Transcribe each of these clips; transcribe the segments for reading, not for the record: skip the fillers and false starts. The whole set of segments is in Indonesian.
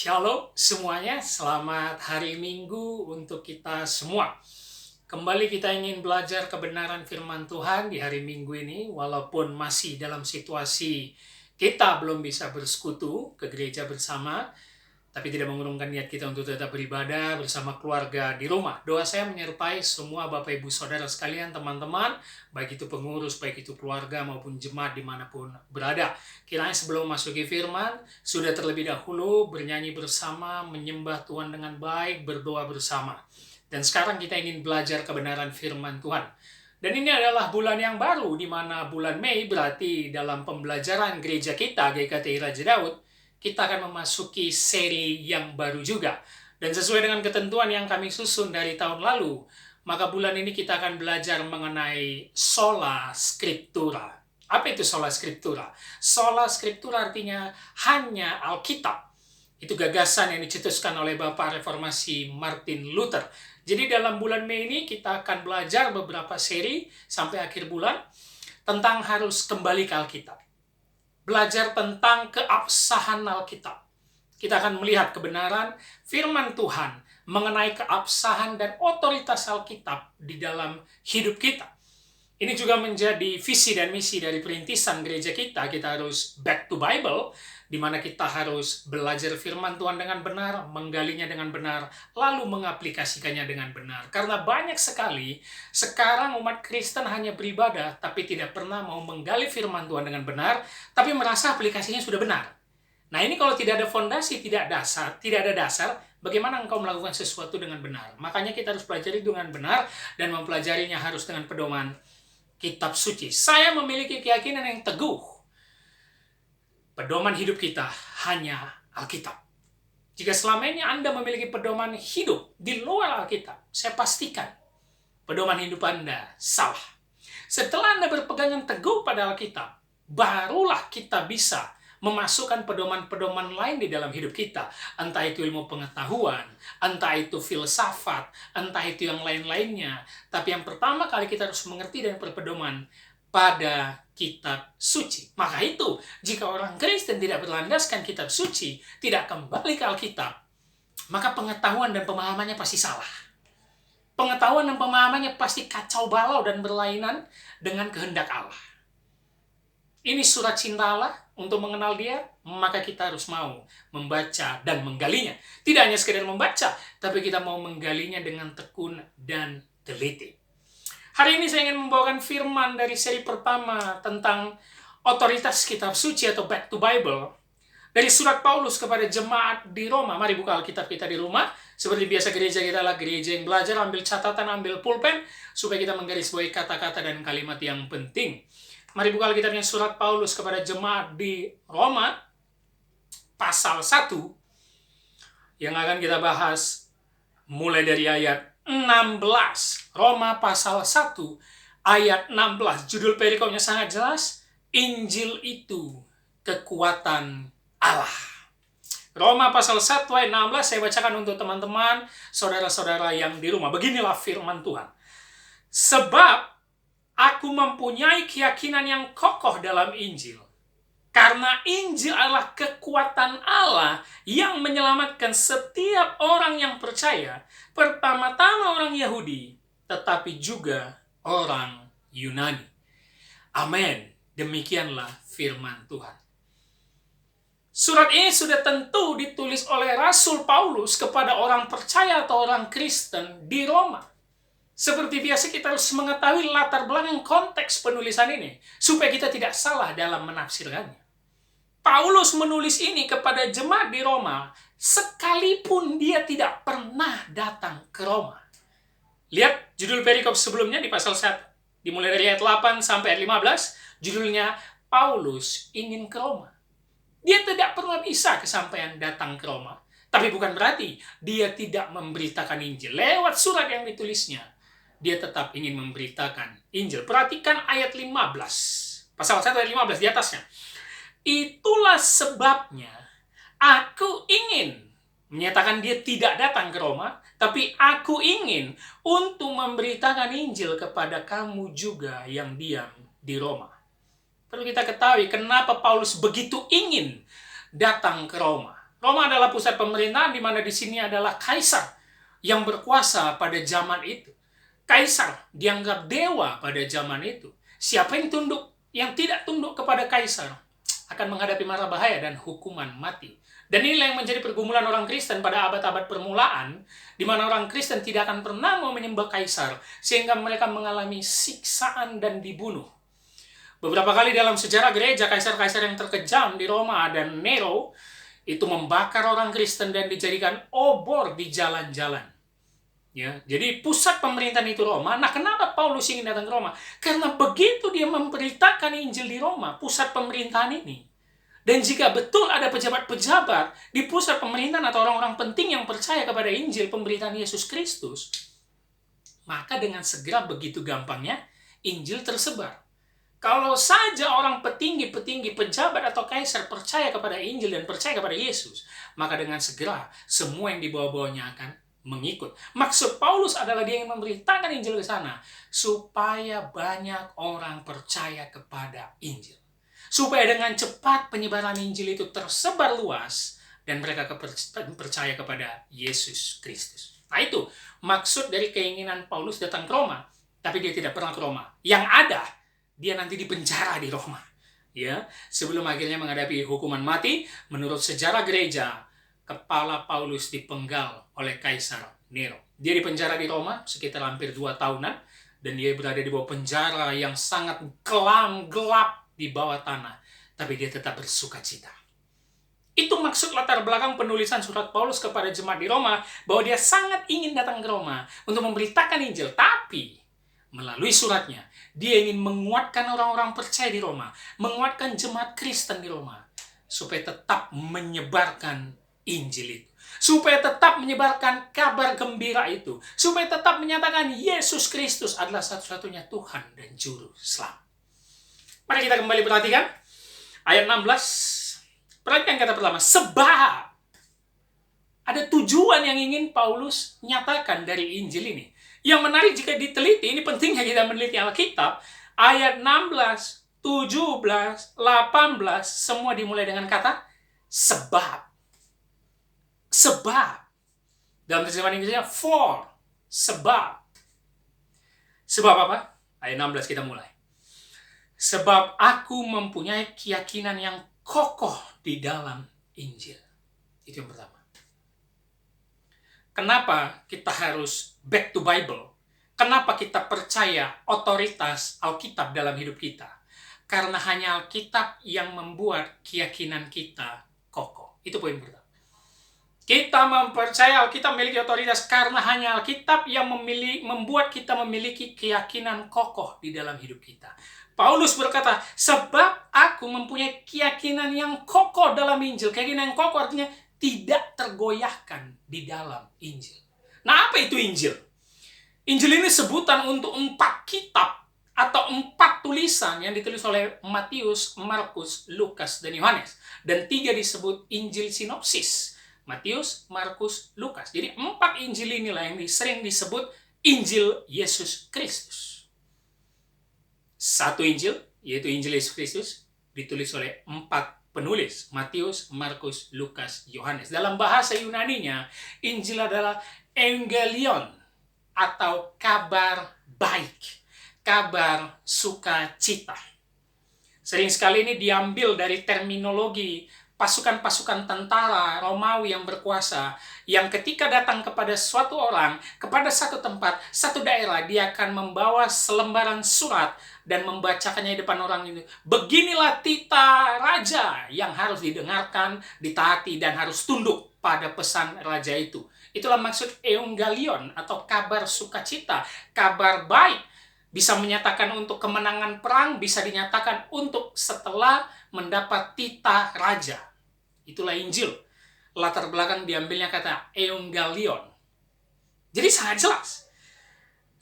Shalom semuanya, selamat hari Minggu untuk kita semua. Kembali kita ingin belajar kebenaran firman Tuhan di hari Minggu ini, walaupun masih dalam situasi kita belum bisa bersekutu ke gereja bersama, tapi tidak mengurungkan niat kita untuk tetap beribadah bersama keluarga di rumah. Doa saya menyerupai semua Bapak Ibu Saudara sekalian, teman-teman, baik itu pengurus, baik itu keluarga maupun jemaat dimanapun berada. Kiranya sebelum masuki firman, sudah terlebih dahulu bernyanyi bersama, menyembah Tuhan dengan baik, berdoa bersama. Dan sekarang kita ingin belajar kebenaran firman Tuhan. Dan ini adalah bulan yang baru, di mana bulan Mei berarti dalam pembelajaran gereja kita, GKTI Raja Daud, kita akan memasuki seri yang baru juga. Dan sesuai dengan ketentuan yang kami susun dari tahun lalu, maka bulan ini kita akan belajar mengenai sola scriptura. Apa itu sola scriptura? Sola scriptura artinya hanya Alkitab. Itu gagasan yang dicetuskan oleh Bapak Reformasi Martin Luther. Jadi dalam bulan Mei ini kita akan belajar beberapa seri sampai akhir bulan tentang harus kembali ke Alkitab. Belajar tentang keabsahan Alkitab. Kita akan melihat kebenaran firman Tuhan mengenai keabsahan dan otoritas Alkitab di dalam hidup kita. Ini juga menjadi visi dan misi dari perintisan gereja kita. Kita harus back to Bible, di mana kita harus belajar firman Tuhan dengan benar, menggalinya dengan benar, lalu mengaplikasikannya dengan benar. Karena banyak sekali sekarang umat Kristen hanya beribadah, tapi tidak pernah mau menggali firman Tuhan dengan benar, tapi merasa aplikasinya sudah benar. Nah, ini kalau tidak ada fondasi, tidak ada dasar, bagaimana engkau melakukan sesuatu dengan benar? Makanya kita harus pelajari dengan benar, dan mempelajarinya harus dengan pedoman Kitab Suci. Saya memiliki keyakinan yang teguh. Pedoman hidup kita hanya Alkitab. Jika selama ini Anda memiliki pedoman hidup di luar Alkitab, saya pastikan pedoman hidup Anda salah. Setelah Anda berpegang yang teguh pada Alkitab, barulah kita bisa memasukkan pedoman-pedoman lain di dalam hidup kita. Entah itu ilmu pengetahuan, entah itu filsafat, entah itu yang lain-lainnya. Tapi yang pertama kali kita harus mengerti dan berpedoman pada kitab suci. Maka itu, jika orang Kristen tidak berlandaskan kitab suci, tidak kembali ke Alkitab, maka pengetahuan dan pemahamannya pasti salah. Pengetahuan dan pemahamannya pasti kacau balau dan berlainan dengan kehendak Allah. Ini surat cinta Allah untuk mengenal Dia, maka kita harus mau membaca dan menggalinya. Tidak hanya sekedar membaca, tapi kita mau menggalinya dengan tekun dan teliti. Hari ini saya ingin membawakan firman dari seri pertama tentang otoritas kitab suci atau back to Bible. Dari surat Paulus kepada jemaat di Roma. Mari buka Alkitab kita di rumah. Seperti biasa gereja kita adalah gereja yang belajar, ambil catatan, ambil pulpen, supaya kita menggarisbawahi kata-kata dan kalimat yang penting. Mari buka Alkitabnya surat Paulus kepada jemaat di Roma, pasal 1, yang akan kita bahas mulai dari ayat 16. Roma pasal 1, ayat 16. Judul perikopnya sangat jelas, Injil itu kekuatan Allah. Roma pasal 1 ayat 16, saya bacakan untuk teman-teman, saudara-saudara yang di rumah. Beginilah firman Tuhan. Sebab aku mempunyai keyakinan yang kokoh dalam Injil. Karena Injil adalah kekuatan Allah yang menyelamatkan setiap orang yang percaya. Pertama-tama orang Yahudi, tetapi juga orang Yunani. Amin. Demikianlah firman Tuhan. Surat ini sudah tentu ditulis oleh Rasul Paulus kepada orang percaya atau orang Kristen di Roma. Seperti biasa kita harus mengetahui latar belakang konteks penulisan ini, supaya kita tidak salah dalam menafsirkannya. Paulus menulis ini kepada jemaat di Roma, sekalipun dia tidak pernah datang ke Roma. Lihat judul perikop sebelumnya di pasal 1, dimulai dari ayat 8 sampai ayat 15, judulnya Paulus ingin ke Roma. Dia tidak pernah bisa kesampaian datang ke Roma. Tapi bukan berarti dia tidak memberitakan Injil. Lewat surat yang ditulisnya, dia tetap ingin memberitakan Injil. Perhatikan ayat 15. Pasal 1 ayat 15 di atasnya. Itulah sebabnya aku ingin, menyatakan dia tidak datang ke Roma, tapi aku ingin untuk memberitakan Injil kepada kamu juga yang diam di Roma. Perlu kita ketahui kenapa Paulus begitu ingin datang ke Roma. Roma adalah pusat pemerintahan, di mana di sini adalah kaisar yang berkuasa pada zaman itu. Kaisar dianggap dewa pada zaman itu. Siapa yang tunduk, yang tidak tunduk kepada kaisar akan menghadapi mara bahaya dan hukuman mati. Dan inilah yang menjadi pergumulan orang Kristen pada abad-abad permulaan, di mana orang Kristen tidak akan pernah mau menyembah kaisar, sehingga mereka mengalami siksaan dan dibunuh. Beberapa kali dalam sejarah gereja, kaisar-kaisar yang terkejam di Roma dan Nero itu membakar orang Kristen dan dijadikan obor di jalan-jalan. Ya, jadi pusat pemerintahan itu Roma. Nah, kenapa Paulus ingin datang ke Roma? Karena begitu dia memberitakan Injil di Roma, pusat pemerintahan ini. Dan jika betul ada pejabat-pejabat di pusat pemerintahan atau orang-orang penting yang percaya kepada Injil pemberitaan Yesus Kristus, maka dengan segera begitu gampangnya Injil tersebar. Kalau saja orang petinggi-petinggi, pejabat atau kaisar percaya kepada Injil dan percaya kepada Yesus, maka dengan segera semua yang dibawa-bawanya akan mengikut. Maksud Paulus adalah dia ingin memberitakan Injil ke sana supaya banyak orang percaya kepada Injil. Supaya dengan cepat penyebaran Injil itu tersebar luas dan mereka percaya kepada Yesus Kristus. Nah, itu maksud dari keinginan Paulus datang ke Roma, tapi dia tidak pernah ke Roma. Yang ada, dia nanti dipenjara di Roma. Ya, sebelum akhirnya menghadapi hukuman mati, menurut sejarah gereja, kepala Paulus dipenggal oleh Kaisar Nero. Dia dipenjara di Roma sekitar hampir 2 tahunan, dan dia berada di bawah penjara yang sangat kelam, gelap di bawah tanah. Tapi dia tetap bersuka cita. Itu maksud latar belakang penulisan surat Paulus kepada jemaat di Roma, bahwa dia sangat ingin datang ke Roma untuk memberitakan Injil. Tapi melalui suratnya, dia ingin menguatkan orang-orang percaya di Roma, menguatkan jemaat Kristen di Roma, supaya tetap menyebarkan Injil itu. Supaya tetap menyebarkan kabar gembira itu. Supaya tetap menyatakan Yesus Kristus adalah satu-satunya Tuhan dan Juru Selamat. Mari kita kembali perhatikan ayat 16. Perhatikan kata pertama, sebab. Ada tujuan yang ingin Paulus nyatakan dari Injil ini. Yang menarik jika diteliti, ini pentingnya kita meneliti Alkitab, ayat 16, 17, 18, semua dimulai dengan kata sebab. Sebab. Dalam terjemahan Inggrisnya, for. Sebab. Sebab apa? Ayat 16 kita mulai. Sebab aku mempunyai keyakinan yang kokoh di dalam Injil. Itu yang pertama. Kenapa kita harus back to Bible? Kenapa kita percaya otoritas Alkitab dalam hidup kita? Karena hanya Alkitab yang membuat keyakinan kita kokoh. Itu poin pertama. Kita mempercaya Alkitab memiliki otoritas karena hanya Alkitab yang membuat kita memiliki keyakinan kokoh di dalam hidup kita. Paulus berkata, sebab aku mempunyai keyakinan yang kokoh dalam Injil. Keyakinan yang kokoh artinya tidak tergoyahkan di dalam Injil. Nah, apa itu Injil? Injil ini sebutan untuk 4 kitab atau 4 tulisan yang ditulis oleh Matius, Markus, Lukas, dan Yohanes. Dan 3 disebut Injil sinopsis. Matius, Markus, Lukas. Jadi 4 Injil inilah yang sering disebut Injil Yesus Kristus. 1 Injil, yaitu Injil Yesus Kristus, ditulis oleh 4 penulis, Matius, Markus, Lukas, Yohanes. Dalam bahasa Yunaninya, Injil adalah Evangelion atau kabar baik, kabar sukacita. Sering sekali ini diambil dari terminologi pasukan-pasukan tentara Romawi yang berkuasa, yang ketika datang kepada suatu orang, kepada satu tempat, satu daerah, dia akan membawa selembaran surat dan membacakannya di depan orang itu. Beginilah titah raja yang harus didengarkan, ditaati, dan harus tunduk pada pesan raja itu. Itulah maksud Evangelion atau kabar sukacita, kabar baik. Bisa menyatakan untuk kemenangan perang, bisa dinyatakan untuk setelah mendapat titah raja. Itulah Injil. Latar belakang diambilnya kata Evangelion. Jadi sangat jelas.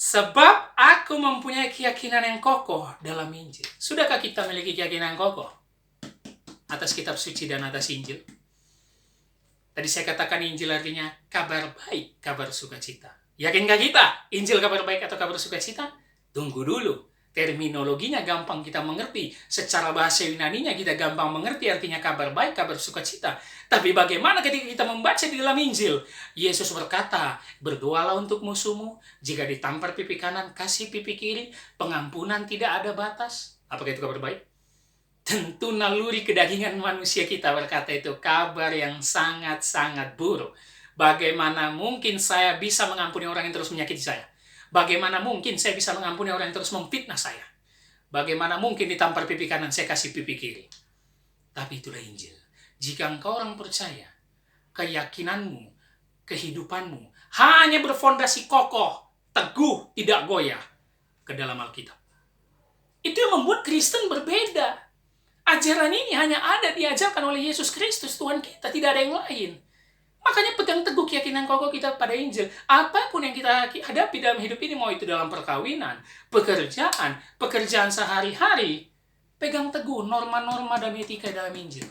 Sebab aku mempunyai keyakinan yang kokoh dalam Injil. Sudahkah kita memiliki keyakinan yang kokoh atas kitab suci dan atas Injil? Tadi saya katakan Injil artinya kabar baik, kabar sukacita. Yakinkah kita Injil kabar baik atau kabar sukacita? Tunggu dulu. Terminologinya gampang kita mengerti. Secara bahasa Yunaninya kita gampang mengerti, artinya kabar baik, kabar sukacita. Tapi bagaimana ketika kita membaca di dalam Injil? Yesus berkata, berdoalah untuk musuhmu, jika ditampar pipi kanan, kasih pipi kiri, pengampunan tidak ada batas. Apakah itu kabar baik? Tentu naluri kedagingan manusia kita berkata itu kabar yang sangat-sangat buruk. Bagaimana mungkin saya bisa mengampuni orang yang terus menyakiti saya? Bagaimana mungkin saya bisa mengampuni orang yang terus memfitnah saya? Bagaimana mungkin ditampar pipi kanan saya kasih pipi kiri? Tapi itulah Injil. Jika engkau orang percaya, keyakinanmu, kehidupanmu hanya berfondasi kokoh, teguh, tidak goyah ke dalam Alkitab. Itu yang membuat Kristen berbeda. Ajaran ini hanya ada diajarkan oleh Yesus Kristus, Tuhan kita, tidak ada yang lain. Makanya pegang teguh keyakinan kokoh kita pada Injil. Apapun yang kita hadapi dalam hidup ini, mau itu dalam perkawinan, pekerjaan sehari-hari, pegang teguh norma-norma dan etika dalam Injil.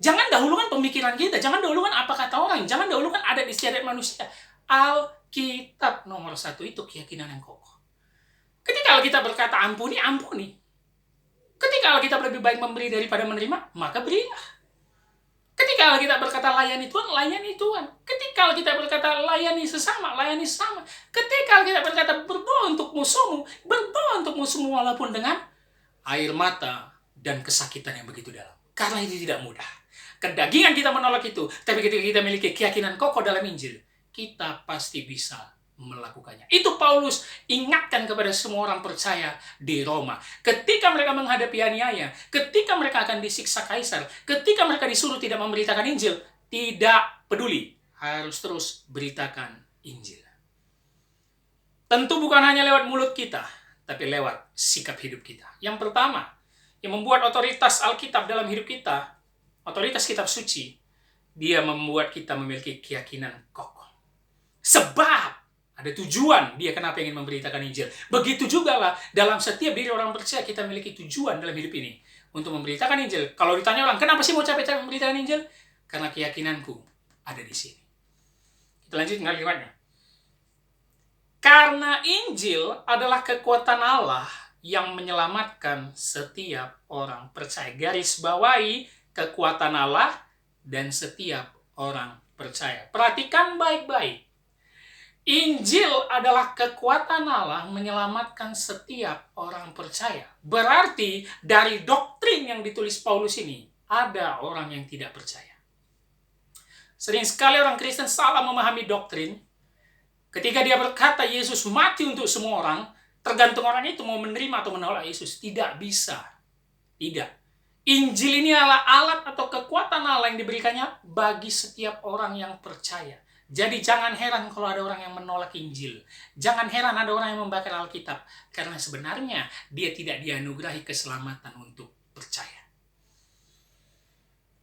Jangan dahulukan pemikiran kita, jangan dahulukan apa kata orang, jangan dahulukan adat istiadat manusia. Alkitab nomor 1 itu keyakinan yang kokoh. Ketika Alkitab berkata ampuni, ampuni. Ketika Alkitab lebih baik memberi daripada menerima, maka berilah. Ketika Alkitab berkata layani Tuhan, layani Tuhan. Ketika Alkitab berkata layani sesama, layani sesama. Ketika Alkitab berkata berdoa untuk musuhmu, berdoa untuk musuhmu walaupun dengan air mata dan kesakitan yang begitu dalam. Karena itu tidak mudah. Kedagingan kita menolak itu, tapi ketika kita memiliki keyakinan kokoh dalam Injil, kita pasti bisa melakukannya. Itu Paulus ingatkan kepada semua orang percaya di Roma. Ketika mereka menghadapi aniaya, ketika mereka akan disiksa kaisar, ketika mereka disuruh tidak memberitakan Injil, tidak peduli, harus terus beritakan Injil. Tentu bukan hanya lewat mulut kita, tapi lewat sikap hidup kita. Yang pertama, yang membuat otoritas Alkitab dalam hidup kita, otoritas kitab suci, dia membuat kita memiliki keyakinan kokoh. Sebab ada tujuan dia kenapa ingin memberitakan Injil. Begitu juga lah dalam setiap diri orang percaya kita memiliki tujuan dalam hidup ini untuk memberitakan Injil. Kalau ditanya orang, kenapa sih mau capek-capek memberitakan Injil? Karena keyakinanku ada di sini. Kita lanjut dengan kalimatnya. Karena Injil adalah kekuatan Allah yang menyelamatkan setiap orang percaya. Garis bawahi kekuatan Allah dan setiap orang percaya. Perhatikan baik-baik. Injil adalah kekuatan Allah menyelamatkan setiap orang percaya. Berarti dari doktrin yang ditulis Paulus ini, ada orang yang tidak percaya. Sering sekali orang Kristen salah memahami doktrin. Ketika dia berkata Yesus mati untuk semua orang, tergantung orang itu mau menerima atau menolak Yesus. Tidak bisa. Tidak. Injil ini adalah alat atau kekuatan Allah yang diberikannya bagi setiap orang yang percaya. Jadi jangan heran kalau ada orang yang menolak Injil. Jangan heran ada orang yang membakar Alkitab. Karena sebenarnya dia tidak dianugerahi keselamatan untuk percaya.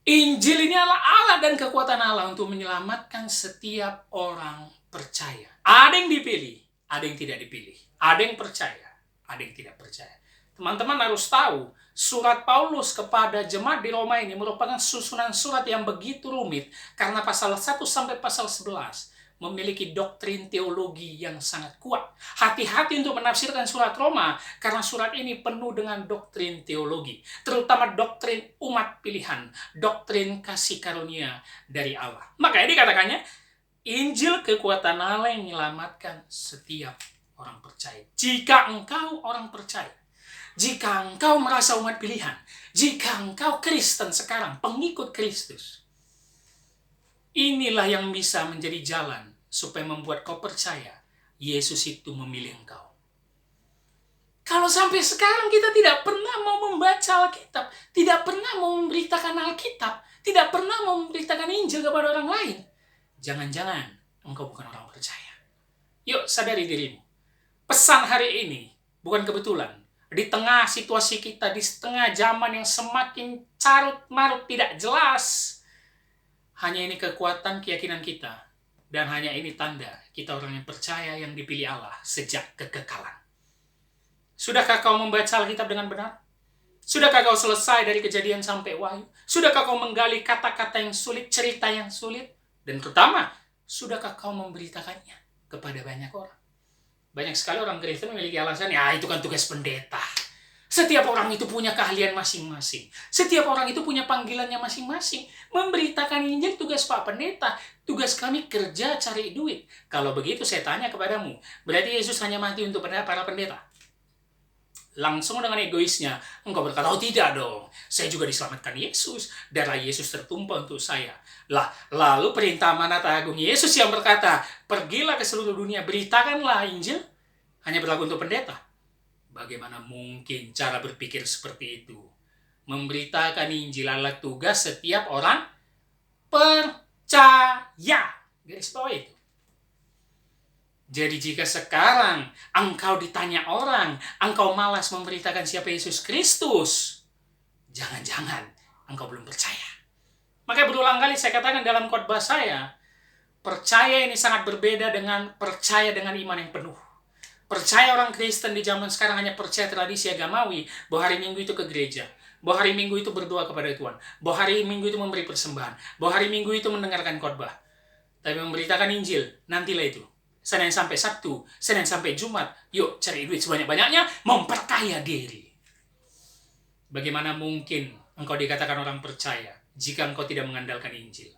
Injil ini adalah alat dan kekuatan Allah untuk menyelamatkan setiap orang percaya. Ada yang dipilih, ada yang tidak dipilih. Ada yang percaya, ada yang tidak percaya. Teman-teman harus tahu, surat Paulus kepada jemaat di Roma ini merupakan susunan surat yang begitu rumit karena pasal 1 sampai pasal 11 memiliki doktrin teologi yang sangat kuat. Hati-hati untuk menafsirkan surat Roma karena surat ini penuh dengan doktrin teologi, terutama doktrin umat pilihan, doktrin kasih karunia dari Allah. Makanya dikatakannya Injil kekuatan Allah yang menyelamatkan setiap orang percaya. Jika engkau orang percaya, jika engkau merasa umat pilihan, jika engkau Kristen sekarang, pengikut Kristus, inilah yang bisa menjadi jalan supaya membuat kau percaya Yesus itu memilih engkau. Kalau sampai sekarang kita tidak pernah mau membaca Alkitab, tidak pernah mau memberitakan Alkitab, tidak pernah mau memberitakan Injil kepada orang lain, jangan-jangan engkau bukan orang percaya. Yuk sadari dirimu. Pesan hari ini bukan kebetulan. Di tengah situasi kita, di tengah zaman yang semakin carut-marut tidak jelas, hanya ini kekuatan keyakinan kita. Dan hanya ini tanda kita orang yang percaya yang dipilih Allah sejak kekekalan. Sudahkah kau membaca Alkitab dengan benar? Sudahkah kau selesai dari Kejadian sampai Wahyu? Sudahkah kau menggali kata-kata yang sulit, cerita yang sulit? Dan terutama, sudahkah kau memberitakannya kepada banyak orang? Banyak sekali orang Kristen memiliki alasan, ya itu kan tugas pendeta. Setiap orang itu punya keahlian masing-masing. Setiap orang itu punya panggilannya masing-masing. Memberitakan Injil tugas Pak Pendeta. Tugas kami kerja cari duit. Kalau begitu saya tanya kepadamu, berarti Yesus hanya mati untuk para pendeta? Langsung dengan egoisnya, engkau berkata, oh tidak dong, saya juga diselamatkan Yesus, darah Yesus tertumpah untuk saya. Lalu perintah amanat agung Yesus yang berkata, pergilah ke seluruh dunia, beritakanlah Injil, hanya berlaku untuk pendeta. Bagaimana mungkin cara berpikir seperti itu? Memberitakan Injil adalah tugas setiap orang percaya. Garis bawah itu. Jadi jika sekarang engkau ditanya orang, engkau malas memberitakan siapa Yesus Kristus, jangan-jangan engkau belum percaya. Makanya berulang kali saya katakan dalam khotbah saya, percaya ini sangat berbeda dengan percaya dengan iman yang penuh. Percaya orang Kristen di zaman sekarang hanya percaya tradisi agamawi, bahwa hari Minggu itu ke gereja, bahwa hari Minggu itu berdoa kepada Tuhan, bahwa hari Minggu itu memberi persembahan, bahwa hari Minggu itu mendengarkan khotbah. Tapi memberitakan Injil, nantilah itu. Senin sampai Sabtu, Senin sampai Jumat, yuk cari duit sebanyak-banyaknya, memperkaya diri. Bagaimana mungkin engkau dikatakan orang percaya jika engkau tidak mengandalkan Injil?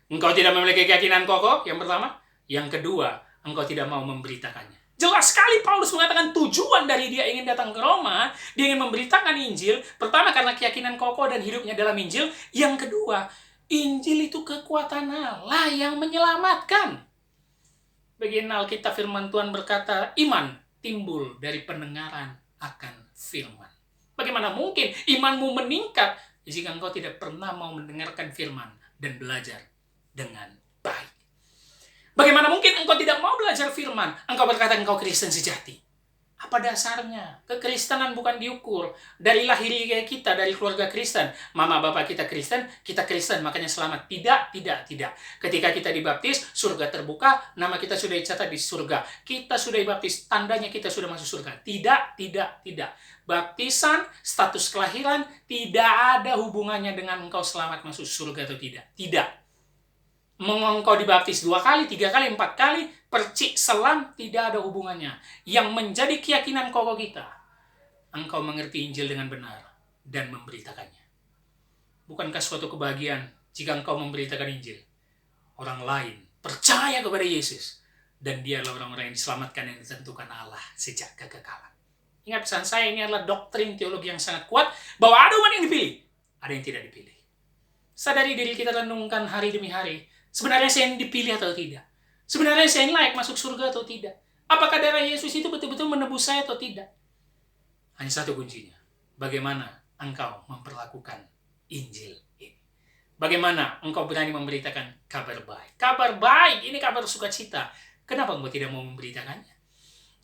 Engkau tidak memiliki keyakinan kokoh, yang pertama. Yang kedua, engkau tidak mau memberitakannya. Jelas sekali Paulus mengatakan tujuan dari dia ingin datang ke Roma, dia ingin memberitakan Injil. Pertama, karena keyakinan kokoh dan hidupnya dalam Injil. Yang kedua, Injil itu kekuatan Allah yang menyelamatkan. Bagian Alkitab firman Tuhan berkata, iman timbul dari pendengaran akan firman. Bagaimana mungkin imanmu meningkat jika engkau tidak pernah mau mendengarkan firman dan belajar dengan baik? Bagaimana mungkin engkau tidak mau belajar firman? Engkau berkata engkau Kristen sejati. Apa dasarnya? Kekristenan bukan diukur dari lahiriah kita, dari keluarga Kristen. Mama bapak kita Kristen, makanya selamat. Tidak. Ketika kita dibaptis, surga terbuka, nama kita sudah dicatat di surga. Kita sudah dibaptis, tandanya kita sudah masuk surga. Tidak. Baptisan, status kelahiran, tidak ada hubungannya dengan engkau selamat masuk surga atau tidak. Tidak. Engkau dibaptis 2 kali, 3 kali, 4 kali, percik selam, tidak ada hubungannya. Yang menjadi keyakinan kokoh kita, engkau mengerti Injil dengan benar dan memberitakannya. Bukankah suatu kebahagiaan jika engkau memberitakan Injil? Orang lain percaya kepada Yesus, dan dia adalah orang-orang yang diselamatkan yang ditentukan Allah sejak kekekalan. Ingat pesan saya, ini adalah doktrin teologi yang sangat kuat, bahwa ada umat yang dipilih, ada yang tidak dipilih. Sadari diri kita, renungkan hari demi hari. Sebenarnya saya yang dipilih atau tidak? Sebenarnya saya yang layak masuk surga atau tidak? Apakah darah Yesus itu betul-betul menebus saya atau tidak? Hanya satu kuncinya. Bagaimana engkau memperlakukan Injil ini? Bagaimana engkau berani memberitakan kabar baik? Kabar baik, ini kabar sukacita. Kenapa engkau tidak mau memberitakannya?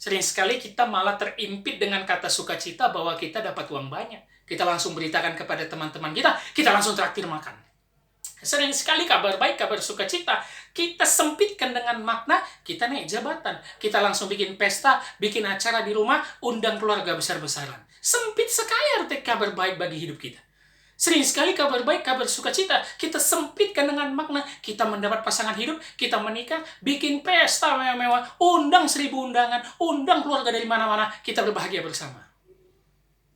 Sering sekali kita malah terimpit dengan kata sukacita bahwa kita dapat uang banyak. Kita langsung beritakan kepada teman-teman kita langsung traktir makan. Sering sekali kabar baik, kabar sukacita, kita sempitkan dengan makna kita naik jabatan. Kita langsung bikin pesta, bikin acara di rumah, undang keluarga besar-besaran. Sempit sekali arti kabar baik bagi hidup kita. Sering sekali kabar baik, kabar sukacita, kita sempitkan dengan makna kita mendapat pasangan hidup, kita menikah, bikin pesta mewah-mewah, undang 1000 undangan, undang keluarga dari mana-mana, kita berbahagia bersama.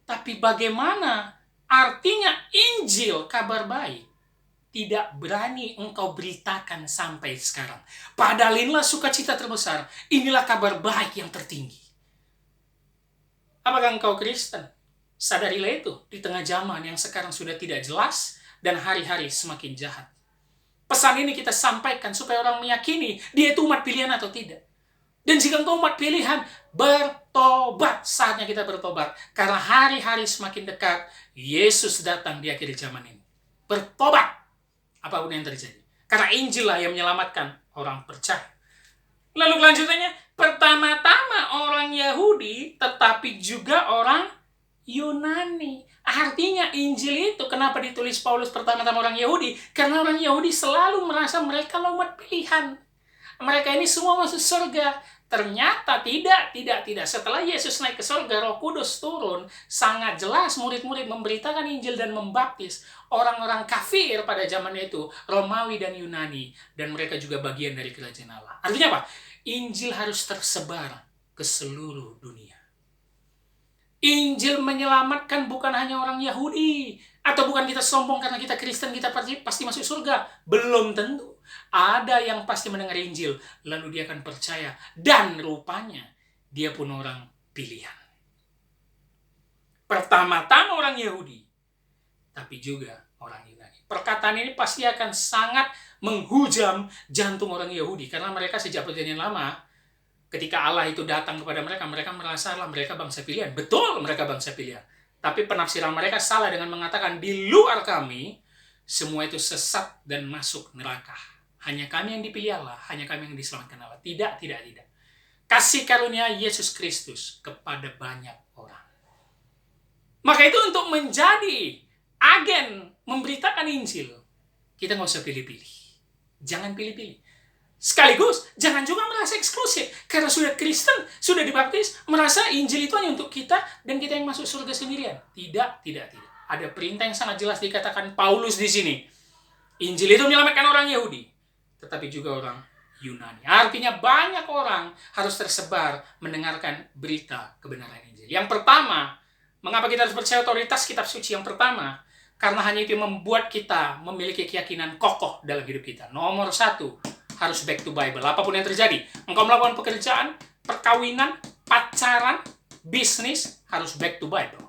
Tapi bagaimana artinya Injil, kabar baik, tidak berani engkau beritakan sampai sekarang? Padahal inilah sukacita terbesar. Inilah kabar baik yang tertinggi. Apakah engkau Kristen? Sadarilah itu di tengah zaman yang sekarang sudah tidak jelas dan hari-hari semakin jahat. Pesan ini kita sampaikan supaya orang meyakini dia itu umat pilihan atau tidak. Dan jika engkau umat pilihan, bertobat. Saatnya kita bertobat. Karena hari-hari semakin dekat, Yesus datang di akhir zaman ini. Bertobat. Apapun yang terjadi. Karena Injil lah yang menyelamatkan orang percaya. Lalu kelanjutannya, pertama-tama orang Yahudi, tetapi juga orang Yunani. Artinya Injil itu kenapa ditulis Paulus pertama-tama orang Yahudi? Karena orang Yahudi selalu merasa mereka umat pilihan. Mereka ini semua masuk surga. Ternyata tidak. Setelah Yesus naik ke surga, Roh Kudus turun, sangat jelas murid-murid memberitakan Injil dan membaptis orang-orang kafir pada zaman itu, Romawi dan Yunani, dan mereka juga bagian dari kerajaan Allah. Artinya apa? Injil harus tersebar ke seluruh dunia. Injil menyelamatkan bukan hanya orang Yahudi, atau bukan kita sombong karena kita Kristen kita pasti masuk surga. Belum tentu. Ada yang pasti mendengar Injil, lalu dia akan percaya, dan rupanya dia pun orang pilihan. Pertama-tama orang Yahudi, tapi juga orang Yunani. Perkataan ini pasti akan sangat menghujam jantung orang Yahudi, karena mereka sejak perjanjian lama, ketika Allah itu datang kepada mereka, mereka merasa mereka bangsa pilihan. Betul, mereka bangsa pilihan. Tapi penafsiran mereka salah dengan mengatakan, di luar kami, semua itu sesat dan masuk neraka. Hanya kami yang dipilih Allah, hanya kami yang diselamatkan Allah. Tidak. Kasih karunia Yesus Kristus kepada banyak orang. Maka itu untuk menjadi agen memberitakan Injil, kita nggak usah pilih-pilih. Jangan pilih-pilih. Sekaligus, jangan juga merasa eksklusif. Karena sudah Kristen, sudah dibaptis, merasa Injil itu hanya untuk kita, dan kita yang masuk surga sendirian. Tidak. Ada perintah yang sangat jelas dikatakan Paulus di sini. Injil itu menyelamatkan orang Yahudi, tetapi juga orang Yunani. Artinya banyak orang harus tersebar mendengarkan berita kebenaran Injil. Yang pertama, mengapa kita harus percaya otoritas kitab suci? Yang pertama, karena hanya itu yang membuat kita memiliki keyakinan kokoh dalam hidup kita. Nomor satu, harus back to Bible. Apapun yang terjadi, engkau melakukan pekerjaan, perkawinan, pacaran, bisnis, harus back to Bible.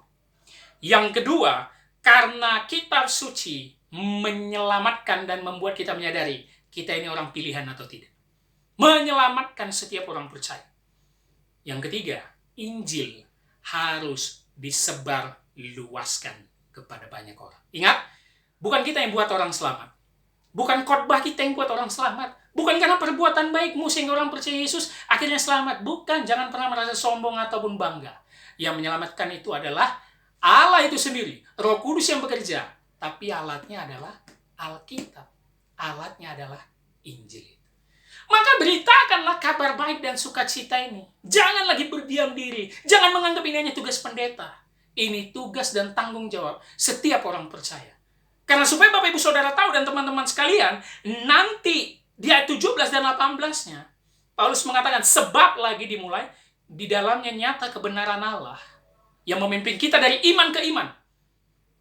Yang kedua, karena kitab suci menyelamatkan dan membuat kita menyadari kita ini orang pilihan atau tidak. Menyelamatkan setiap orang percaya. Yang ketiga, Injil harus disebar luaskan kepada banyak orang. Ingat, bukan kita yang buat orang selamat. Bukan khotbah kita yang buat orang selamat. Bukan karena perbuatan baikmu sehingga orang percaya Yesus akhirnya selamat. Bukan, jangan pernah merasa sombong ataupun bangga. Yang menyelamatkan itu adalah Allah itu sendiri. Roh Kudus yang bekerja. Tapi alatnya adalah Alkitab. Alatnya adalah Injil. Maka beritakanlah kabar baik dan sukacita ini. Jangan lagi berdiam diri. Jangan menganggap ini hanya tugas pendeta. Ini tugas dan tanggung jawab setiap orang percaya. Karena supaya Bapak Ibu Saudara tahu dan teman-teman sekalian, nanti di ayat 17 dan 18-nya, Paulus mengatakan, sebab lagi dimulai, di dalamnya nyata kebenaran Allah yang memimpin kita dari iman ke iman.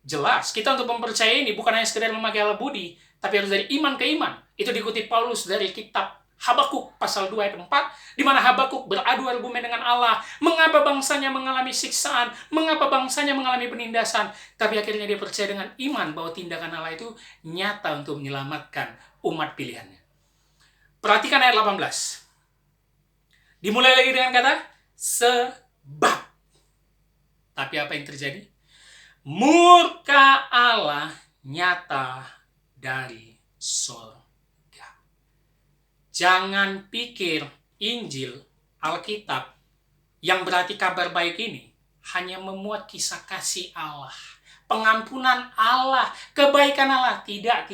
Jelas, kita untuk mempercayai ini bukan hanya sekedar memakai alat budi, tapi harus dari iman ke iman. Itu dikutip Paulus dari kitab Habakuk pasal 2 ayat 4, di mana Habakuk beradu argumen dengan Allah. Mengapa bangsanya mengalami siksaan? Mengapa bangsanya mengalami penindasan? Tapi akhirnya dia percaya dengan iman bahwa tindakan Allah itu nyata untuk menyelamatkan umat pilihannya. Perhatikan ayat 18. Dimulai lagi dengan kata sebab. Tapi apa yang terjadi? Murka Allah nyata dari surga. Jangan pikir Injil, Alkitab, yang berarti kabar baik ini, hanya memuat kisah kasih Allah, pengampunan Allah, kebaikan Allah. Tidak.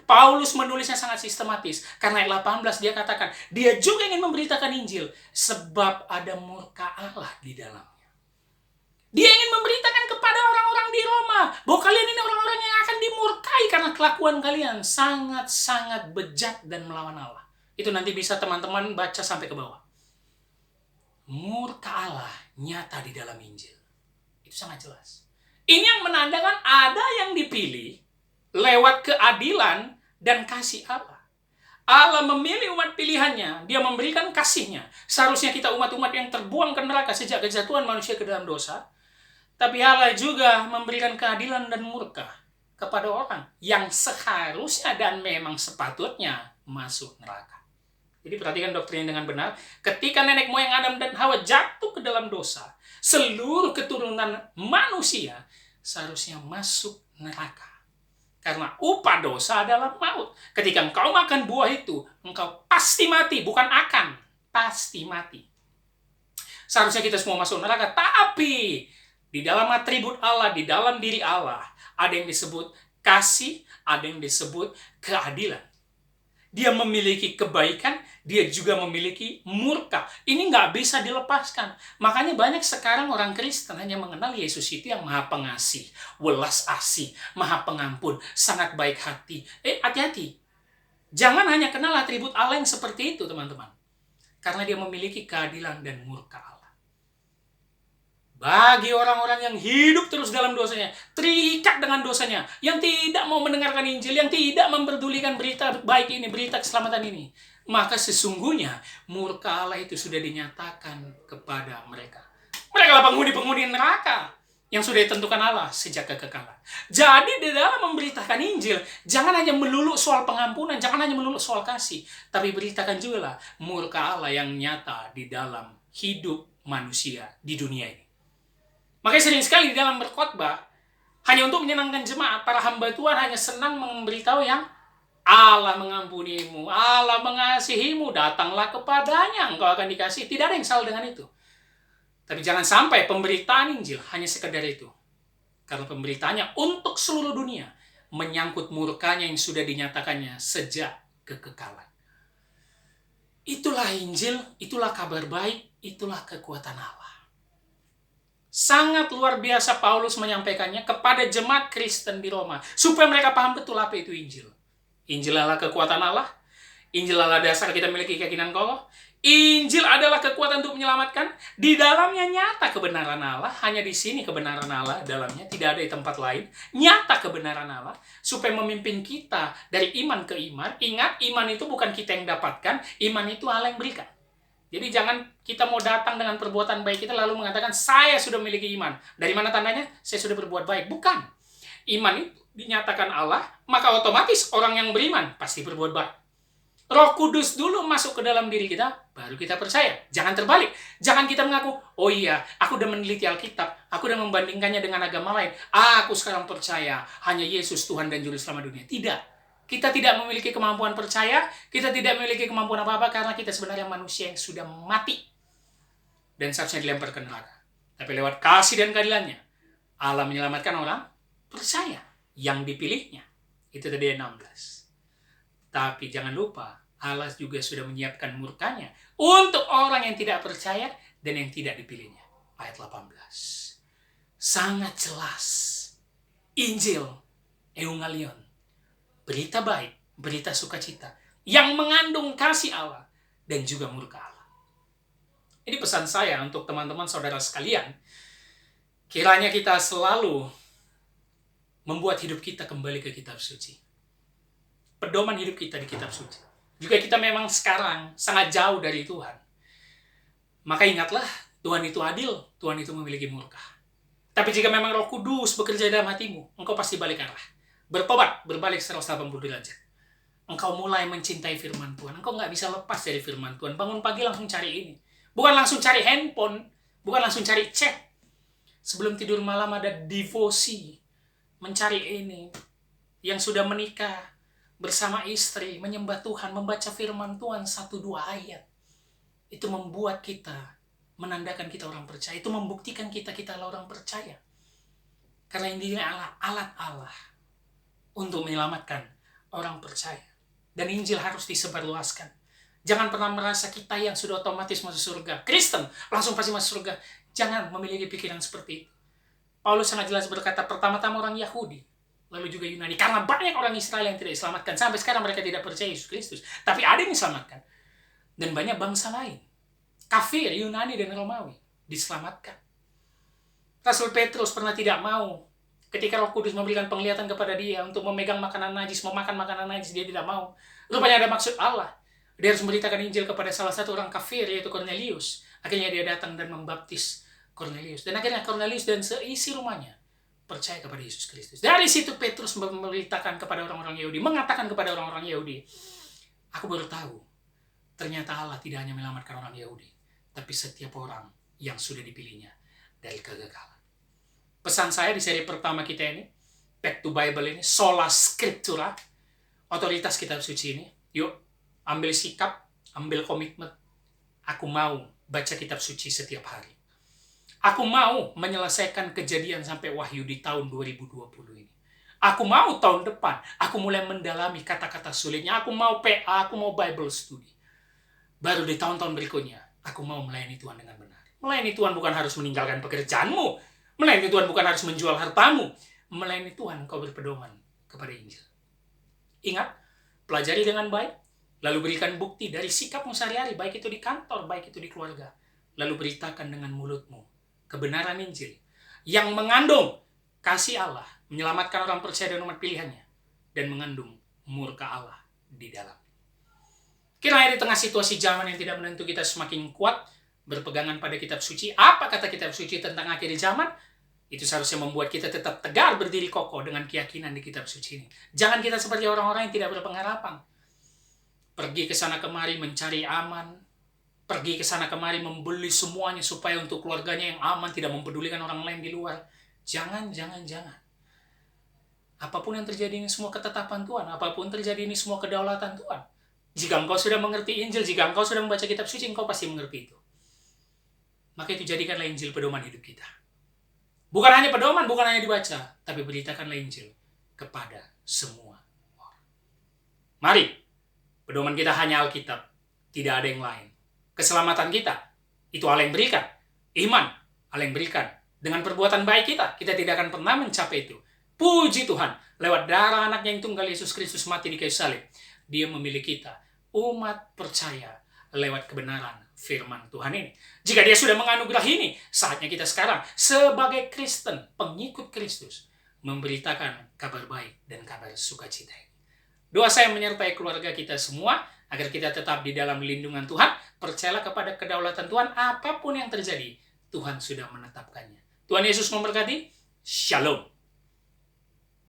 Paulus menulisnya sangat sistematis. Karena ayat 18 dia katakan, dia juga ingin memberitakan Injil, sebab ada murka Allah di dalamnya. Dia ingin memberitakan kepada orang-orang di Roma bahwa kalian ini orang-orang yang akan dimurkai karena kelakuan kalian sangat-sangat bejat dan melawan Allah. Itu nanti bisa teman-teman baca sampai ke bawah. Murka Allah nyata di dalam Injil. Itu sangat jelas. Ini yang menandakan ada yang dipilih lewat keadilan dan kasih Allah. Allah memilih umat pilihannya. Dia memberikan kasihnya. Seharusnya kita umat-umat yang terbuang ke neraka sejak kejatuhan manusia ke dalam dosa. Tapi Allah juga memberikan keadilan dan murka kepada orang yang seharusnya dan memang sepatutnya masuk neraka. Jadi perhatikan doktrin dengan benar. Ketika nenek moyang Adam dan Hawa jatuh ke dalam dosa, seluruh keturunan manusia seharusnya masuk neraka. Karena upah dosa adalah maut. Ketika engkau makan buah itu, engkau pasti mati. Bukan akan, pasti mati. Seharusnya kita semua masuk neraka. Tapi di dalam atribut Allah, di dalam diri Allah, ada yang disebut kasih, ada yang disebut keadilan. Dia memiliki kebaikan, dia juga memiliki murka. Ini nggak bisa dilepaskan. Makanya banyak sekarang orang Kristen hanya mengenal Yesus itu yang maha pengasih, welas asih, maha pengampun, sangat baik hati. Hati-hati. Jangan hanya kenal atribut Allah yang seperti itu, teman-teman. Karena dia memiliki keadilan dan murka Allah. Bagi orang-orang yang hidup terus dalam dosanya, terikat dengan dosanya, yang tidak mau mendengarkan Injil, yang tidak memperdulikan berita baik ini, berita keselamatan ini, maka sesungguhnya murka Allah itu sudah dinyatakan kepada mereka. Mereka adalah penghuni-penghuni neraka yang sudah ditentukan Allah sejak kekekalan. Jadi di dalam memberitakan Injil, jangan hanya melulu soal pengampunan, jangan hanya melulu soal kasih, tapi beritakan juga lah murka Allah yang nyata di dalam hidup manusia di dunia ini. Makanya sering sekali di dalam berkhotbah, hanya untuk menyenangkan jemaat, para hamba Tuhan hanya senang memberitahu yang Allah mengampunimu, Allah mengasihimu, datanglah kepadanya, engkau akan dikasih. Tidak ada yang salah dengan itu. Tapi jangan sampai pemberitaan Injil hanya sekedar itu. Karena pemberitaannya untuk seluruh dunia, menyangkut murkanya yang sudah dinyatakannya sejak kekekalan. Itulah Injil, itulah kabar baik, itulah kekuatan Allah. Sangat luar biasa Paulus menyampaikannya kepada jemaat Kristen di Roma, supaya mereka paham betul apa itu Injil. Injil adalah kekuatan Allah, Injil adalah dasar kita memiliki keyakinan kokoh, Injil adalah kekuatan untuk menyelamatkan, di dalamnya nyata kebenaran Allah, hanya di sini kebenaran Allah dalamnya, tidak ada di tempat lain, nyata kebenaran Allah, supaya memimpin kita dari iman ke iman. Ingat, iman itu bukan kita yang dapatkan, iman itu Allah yang berikan. Jadi jangan kita mau datang dengan perbuatan baik kita lalu mengatakan saya sudah memiliki iman. Dari mana tandanya? Saya sudah berbuat baik. Bukan. Iman itu dinyatakan Allah, maka otomatis orang yang beriman pasti berbuat baik. Roh Kudus dulu masuk ke dalam diri kita, baru kita percaya. Jangan terbalik. Jangan kita mengaku, oh iya, aku udah meneliti Alkitab, aku udah membandingkannya dengan agama lain. Aku sekarang percaya hanya Yesus Tuhan dan Juru Selamat dunia. Tidak. Kita tidak memiliki kemampuan percaya, kita tidak memiliki kemampuan apa-apa karena kita sebenarnya manusia yang sudah mati dan seharusnya dilempar ke neraka. Tapi lewat kasih dan keadilannya, Allah menyelamatkan orang percaya yang dipilihnya. Itu tadi ayat 16. Tapi jangan lupa, Allah juga sudah menyiapkan murkanya untuk orang yang tidak percaya dan yang tidak dipilihnya. Ayat 18. Sangat jelas. Injil, Evangelion. Berita baik, berita sukacita, yang mengandung kasih Allah dan juga murka Allah. Ini pesan saya untuk teman-teman saudara sekalian. Kiranya kita selalu membuat hidup kita kembali ke kitab suci. Pedoman hidup kita di kitab suci. Jika kita memang sekarang sangat jauh dari Tuhan, maka ingatlah, Tuhan itu adil, Tuhan itu memiliki murka. Tapi jika memang Roh Kudus bekerja dalam hatimu, engkau pasti balik arah. Bertobat, berbalik 180 derajat. Engkau mulai mencintai firman Tuhan. Engkau nggak bisa lepas dari firman Tuhan. Bangun pagi langsung cari ini. Bukan langsung cari handphone. Bukan langsung cari chat. Sebelum tidur malam ada devosi. Mencari ini. Yang sudah menikah bersama istri. Menyembah Tuhan. Membaca firman Tuhan 1-2 ayat. Itu membuat kita, menandakan kita orang percaya. Itu membuktikan kita adalah orang percaya. Karena ini adalah alat Allah untuk menyelamatkan orang percaya. Dan Injil harus disebarluaskan. Jangan pernah merasa kita yang sudah otomatis masuk surga. Kristen langsung pasti masuk surga. Jangan memiliki pikiran seperti itu. Paulus sangat jelas berkata, pertama-tama orang Yahudi, lalu juga Yunani. Karena banyak orang Israel yang tidak diselamatkan. Sampai sekarang mereka tidak percaya Yesus Kristus. Tapi ada yang diselamatkan. Dan banyak bangsa lain. Kafir, Yunani dan Romawi diselamatkan. Rasul Petrus pernah tidak mau. Ketika Roh Kudus memberikan penglihatan kepada dia untuk memegang makanan najis, memakan makanan najis, dia tidak mau. Rupanya ada maksud Allah. Dia harus memberitakan Injil kepada salah satu orang kafir, yaitu Cornelius. Akhirnya dia datang dan membaptis Cornelius. Dan akhirnya Cornelius dan seisi rumahnya percaya kepada Yesus Kristus. Dari situ Petrus memberitakan kepada orang-orang Yahudi, mengatakan kepada orang-orang Yahudi, aku baru tahu, ternyata Allah tidak hanya menyelamatkan orang Yahudi, tapi setiap orang yang sudah dipilihnya dari kegagalan. Pesan saya di seri pertama kita ini, Back to Bible ini, Sola Scriptura, otoritas kitab suci ini. Yuk, ambil sikap, ambil komitmen. Aku mau baca kitab suci setiap hari. Aku mau menyelesaikan Kejadian sampai Wahyu di tahun 2020 ini. Aku mau tahun depan, aku mulai mendalami kata-kata sulitnya. Aku mau PA, aku mau Bible study. Baru di tahun-tahun berikutnya, aku mau melayani Tuhan dengan benar. Melayani Tuhan bukan harus meninggalkan pekerjaanmu. Melayani Tuhan bukan harus menjual hartamu. Melayani Tuhan kau berpedoman kepada Injil. Ingat, pelajari dengan baik, Lalu berikan bukti dari sikapmu sehari-hari, baik itu di kantor, baik itu di keluarga. Lalu beritakan dengan mulutmu kebenaran Injil yang mengandung kasih Allah, menyelamatkan orang percaya dan umat pilihannya, dan mengandung murka Allah di dalam. Kiranya di tengah situasi zaman yang tidak menentu, kita semakin kuat berpegangan pada kitab suci. Apa kata kitab suci tentang akhir zaman? Itu seharusnya membuat kita tetap tegar berdiri kokoh dengan keyakinan di kitab suci ini. Jangan kita seperti orang-orang yang tidak berpengharapan. Pergi ke sana kemari mencari aman. Pergi ke sana kemari membeli semuanya supaya untuk keluarganya yang aman, tidak mempedulikan orang lain di luar. Jangan. Apapun yang terjadi ini semua ketetapan Tuhan. Apapun terjadi ini semua kedaulatan Tuhan. Jika engkau sudah mengerti Injil, jika engkau sudah membaca kitab suci, engkau pasti mengerti itu. Maka itu jadikanlah Injil pedoman hidup kita. Bukan hanya pedoman, bukan hanya dibaca, tapi beritakanlah Injil kepada semua orang. Mari, pedoman kita hanya Alkitab, tidak ada yang lain. Keselamatan kita, itu Allah yang berikan. Iman, Allah yang berikan. Dengan perbuatan baik kita tidak akan pernah mencapai itu. Puji Tuhan, lewat darah anaknya yang tunggal Yesus Kristus mati di kayu salib, Dia memilih kita, umat percaya, lewat kebenaran firman Tuhan ini. Jika Dia sudah menganugerahi ini, saatnya kita sekarang sebagai Kristen, pengikut Kristus, memberitakan kabar baik dan kabar sukacita. Doa saya menyertai keluarga kita semua, agar kita tetap di dalam lindungan Tuhan, percayalah kepada kedaulatan Tuhan, apapun yang terjadi, Tuhan sudah menetapkannya. Tuhan Yesus memberkati. Shalom.